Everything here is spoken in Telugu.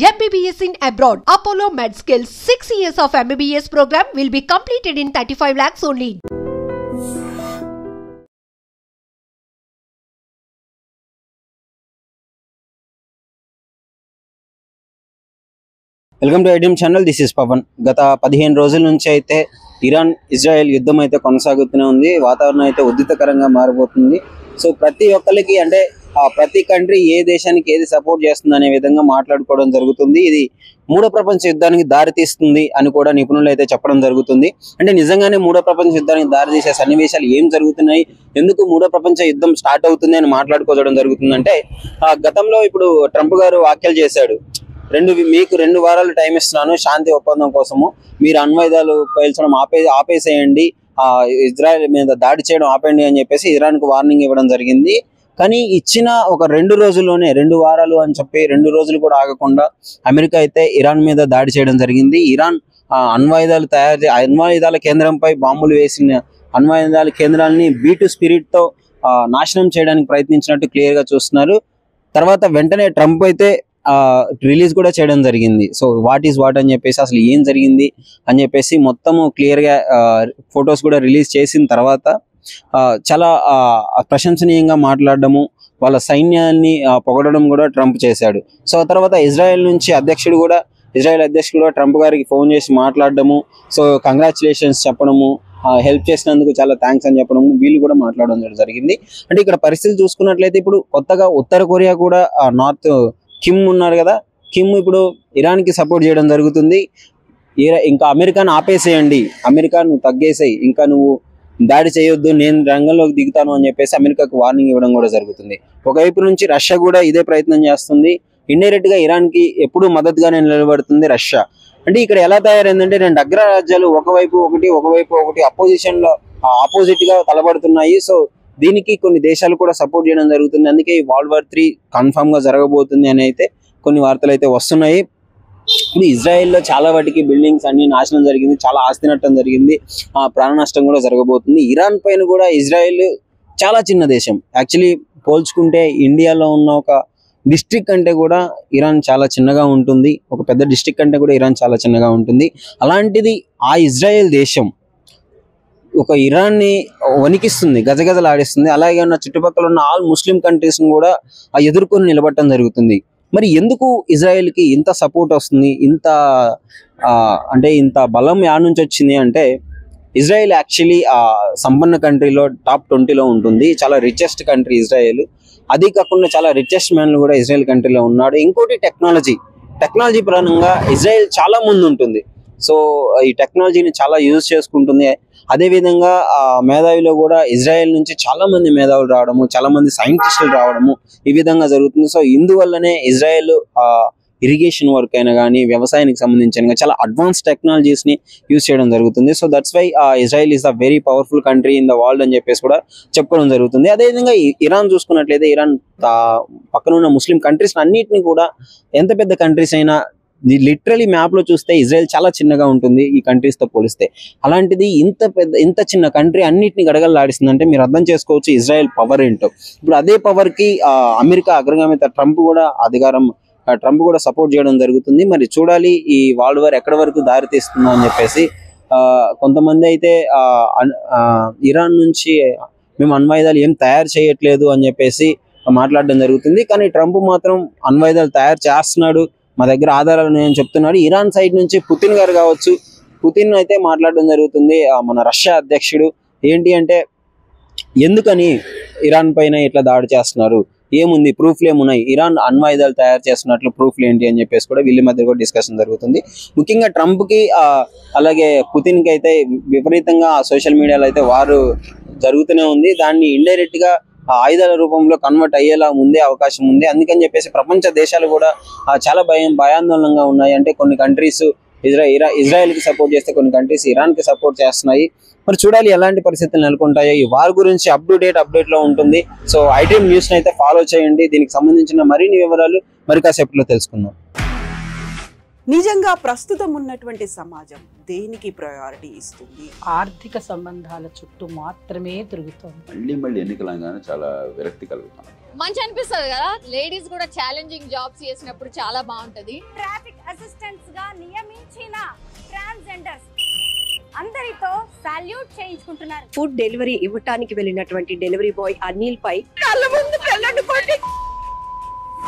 MBBS in abroad. Apollo MedSkill 6 years of MBBS program will be completed in 35 lakhs only. Welcome to idiom channel. This is Pavan. గత 15 రోజుల నుంచి అయితే ఇరాన్ ఇజ్రాయెల్ యుద్ధం అయితే కొనసాగుతూనే ఉంది. వాతావరణం అయితే ఉద్రిక్తకరంగా మారిపోతుంది. సో ప్రతి ఒక్కరికి అంటే ప్రతి కంట్రీ ఏ దేశానికి ఏది సపోర్ట్ చేస్తుంది అనే విధంగా మాట్లాడుకోవడం జరుగుతుంది. ఇది మూడో ప్రపంచ యుద్ధానికి దారితీస్తుంది అని కూడా నిపుణులు అయితే చెప్పడం జరుగుతుంది. అంటే నిజంగానే మూడో ప్రపంచ యుద్ధానికి దారితీసే సన్నివేశాలు ఏం జరుగుతున్నాయి, ఎందుకు మూడో ప్రపంచ యుద్ధం స్టార్ట్ అవుతుంది అని మాట్లాడుకోవడం జరుగుతుంది. అంటే గతంలో ఇప్పుడు ట్రంప్ గారు వ్యాఖ్యలు చేశాడు, మీకు 2 వారాలు టైం ఇస్తున్నాను శాంతి ఒప్పందం కోసము, మీరు అణ్వాయుధాలు పేల్చడం ఆపేసేయండి, ఇజ్రాయెల్ మీద దాడి చేయడం ఆపేయండి అని చెప్పేసి ఇరాన్కు వార్నింగ్ ఇవ్వడం జరిగింది. కానీ ఇచ్చిన ఒక 2 రోజుల్లోనే 2 వారాలు అని చెప్పి 2 రోజులు కూడా ఆగకుండా అమెరికా అయితే ఇరాన్ మీద దాడి చేయడం జరిగింది. ఇరాన్ అణ్వాయుధాల కేంద్రంపై బాంబులు వేసిన అణ్వాయుధాల కేంద్రాలని బీటు స్పిరిట్ తో నాశనం చేయడానికి ప్రయత్నించినట్టు క్లియర్ గా చూస్తున్నారు. తర్వాత వెంటనే ట్రంప్ అయితే రిలీజ్ కూడా చేయడం జరిగింది. సో వాట్ అని చెప్పేసి అసలు ఏం జరిగింది అని చెప్పేసి మొత్తము క్లియర్ గా ఫొటోస్ కూడా రిలీజ్ చేసిన తర్వాత చాలా ప్రశంసనీయంగా మాట్లాడడము, వాళ్ళ సైన్యాన్ని పొగడడం కూడా ట్రంప్ చేశాడు. సో ఆ తర్వాత ఇజ్రాయెల్ అధ్యక్షుడు కూడా ట్రంప్ గారికి ఫోన్ చేసి మాట్లాడడము, సో కంగ్రాచులేషన్స్ చెప్పడము, హెల్ప్ చేసినందుకు చాలా థ్యాంక్స్ అని చెప్పడం, వీళ్ళు కూడా మాట్లాడడం జరిగింది. అంటే ఇక్కడ పరిస్థితులు చూసుకున్నట్లయితే ఇప్పుడు కొత్తగా ఉత్తర కొరియా కూడా నార్త్ కిమ్ ఉన్నారు కదా, కిమ్ ఇప్పుడు ఇరాన్కి సపోర్ట్ చేయడం జరుగుతుంది. ఇంకా అమెరికాను ఆపేసేయండి, అమెరికా నువ్వు తగ్గేసేయి, ఇంకా నువ్వు దాడి చేయొద్దు, నేను రంగంలోకి దిగుతాను అని చెప్పేసి అమెరికాకు వార్నింగ్ ఇవ్వడం కూడా జరుగుతుంది. ఒకవైపు నుంచి రష్యా కూడా ఇదే ప్రయత్నం చేస్తుంది. ఇండైరెక్ట్ గా ఇరాన్కి ఎప్పుడూ మద్దతుగానే నిలబడుతుంది రష్యా. అంటే ఇక్కడ ఎలా తయారైందంటే 2 అగ్రరాజ్యాలు ఒకవైపు ఒకటి ఆపోజిట్ గా తలబడుతున్నాయి. సో దీనికి కొన్ని దేశాలు కూడా సపోర్ట్ చేయడం జరుగుతుంది. అందుకే ఈ World War III కన్ఫామ్ గా జరగబోతుంది అని అయితే కొన్ని వార్తలు అయితే వస్తున్నాయి. ఇప్పుడు ఇజ్రాయెల్లో చాలా వాటికి బిల్డింగ్స్ అన్ని నాశనం జరిగింది, చాలా ఆస్తి నష్టం జరిగింది, ప్రాణ నష్టం కూడా జరగబోతుంది. ఇరాన్ పైన కూడా ఇజ్రాయెల్ చాలా చిన్న దేశం. యాక్చువల్లీ పోల్చుకుంటే ఇండియాలో ఉన్న ఒక డిస్ట్రిక్ట్ కంటే కూడా ఇరాన్ చాలా చిన్నగా ఉంటుంది, ఒక పెద్ద డిస్ట్రిక్ట్ కంటే కూడా ఇరాన్ చాలా చిన్నగా ఉంటుంది. అలాంటిది ఆ ఇజ్రాయెల్ దేశం ఒక ఇరాన్ని వణికిస్తుంది, గజగజలాడిస్తుంది. అలాగే ఉన్న చుట్టుపక్కల ఉన్న ఆల్ ముస్లిం కంట్రీస్ని కూడా ఎదుర్కొని నిలబడటం జరుగుతుంది. మరి ఎందుకు ఇజ్రాయెల్కి ఇంత సపోర్ట్ వస్తుంది, ఇంత బలం యాడ్ నుంచి వచ్చింది అంటే, ఇజ్రాయెల్ యాక్చువల్లీ సంపన్న కంట్రీలో టాప్ 20లో ఉంటుంది. చాలా రిచెస్ట్ కంట్రీ ఇజ్రాయెల్. అది కాకుండా చాలా రిచెస్ట్ మ్యాన్లు కూడా ఇజ్రాయెల్ కంట్రీలో ఉన్నాడు. ఇంకోటి టెక్నాలజీ పరంగా ఇజ్రాయెల్ చాలా ముందు ఉంటుంది. సో ఈ టెక్నాలజీని చాలా యూజ్ చేసుకుంటుంది. అదేవిధంగా మేధావిలో కూడా ఇజ్రాయెల్ నుంచి చాలా మంది మేధావులు రావడము, చాలా మంది సైంటిస్టులు రావడము ఈ విధంగా జరుగుతుంది. సో ఇందువల్లనే ఇజ్రాయెల్ ఇరిగేషన్ వర్క్ అయినా కానీ వ్యవసాయానికి సంబంధించిన చాలా అడ్వాన్స్ టెక్నాలజీస్ ని యూజ్ చేయడం జరుగుతుంది. So that's why Israel is the very powerful country in the world అని చెప్పేసి కూడా చెప్పుకోవడం జరుగుతుంది. అదేవిధంగా ఇరాన్ చూసుకున్నట్లయితే ఇరాన్ పక్కన ఉన్న ముస్లిం కంట్రీస్ అన్నిటిని కూడా, ఎంత పెద్ద కంట్రీస్ అయినా లిటరలీ మ్యాప్ లో చూస్తే ఇజ్రాయెల్ చాలా చిన్నగా ఉంటుంది ఈ కంట్రీస్ తో పోలిస్తే. అలాంటిది ఇంత చిన్న కంట్రీ అన్నిటిని గడగడలాడిస్తుంది అంటే మీరు అర్థం చేసుకోవచ్చు ఇజ్రాయెల్ పవర్ ఏంటో. ఇప్పుడు అదే పవర్ కి అమెరికా అగ్రగామి ట్రంప్ కూడా సపోర్ట్ చేయడం జరుగుతుంది. మరి చూడాలి ఈ వరల్డ్ వార్ ఎక్కడి వరకు దారి తీస్తుందో అని చెప్పేసి. కొంతమంది అయితే ఇరాన్ నుంచి మేము అణ్వాయుధాలు ఏం తయారు చేయట్లేదు అని చెప్పేసి మాట్లాడడం జరుగుతుంది. కానీ ట్రంప్ మాత్రం అణ్వాయుధాలు తయారు చేస్తున్నాడు, మా దగ్గర ఆధారాలు ఉన్నాయని చెప్తున్నాడు. ఇరాన్ సైడ్ నుంచి పుతిన్ గారు కావచ్చు, పుతిన్ అయితే మాట్లాడడం జరుగుతుంది, మన రష్యా అధ్యక్షుడు. ఏంటి అంటే, ఎందుకని ఇరాన్ పైన ఇట్లా దాడి చేస్తున్నారు, ఏముంది, ప్రూఫ్లు ఏమున్నాయి, ఇరాన్ అణ్వాయుధాలు తయారు చేస్తున్నట్లు ప్రూఫ్లు ఏంటి అని చెప్పేసి కూడా వీళ్ళ మధ్య కూడా డిస్కషన్ జరుగుతుంది. ముఖ్యంగా ట్రంప్ కి అలాగే పుతిన్ కి అయితే విపరీతంగా సోషల్ మీడియాలో అయితే వారు జరుగుతూనే ఉంది. దాన్ని ఇండైరెక్ట్ గా ఆయుధాల రూపంలో కన్వర్ట్ అయ్యేలా ముందే అవకాశం ఉంది. అందుకని చెప్పేసి ప్రపంచ దేశాలు కూడా చాలా భయాందోళనగా ఉన్నాయి. అంటే కొన్ని కంట్రీస్ ఇజ్రాయెల్ కి సపోర్ట్ చేస్తే కొన్ని కంట్రీస్ ఇరాన్ కి సపోర్ట్ చేస్తున్నాయి. మరి చూడాలి ఎలాంటి పరిస్థితులు నెలకొంటాయో. ఈ వార్ గురించి అప్డేట్ లో ఉంటుంది. సో ఐటీఎం న్యూస్ అయితే ఫాలో చేయండి. దీనికి సంబంధించిన మరిన్ని వివరాలు మరి కాసేపట్లో తెలుసుకుందాం. నిజంగా ప్రస్తుతం ఉన్నటువంటి సమాజం దేనికి ప్రయారిటీ ఇస్తుంది? ఆర్థిక సంబంధాల చుట్టూ మాత్రమే తిరుగుతోంది. మళ్ళీ ఎన్నికలంగానే చాలా విరక్తి కలుగుతాం. మంచి అనిపిస్తుంది కదా. లేడీస్ కూడా ఛాలెంజింగ్ జాబ్స్ చేసినప్పుడు చాలా బాగుంటది. ట్రాఫిక్ అసిస్టెంట్స్ గా నియమించిన ట్రాన్స్జెండర్స్ అందరితో సాల్యూట్ చేయించుకుంటున్నారు. ఫుడ్ డెలివరీ ఇవ్వటానికి వెళ్ళినటువంటి డెలివరీ బాయ్ అనిల్ పై కళ్ళ ముందు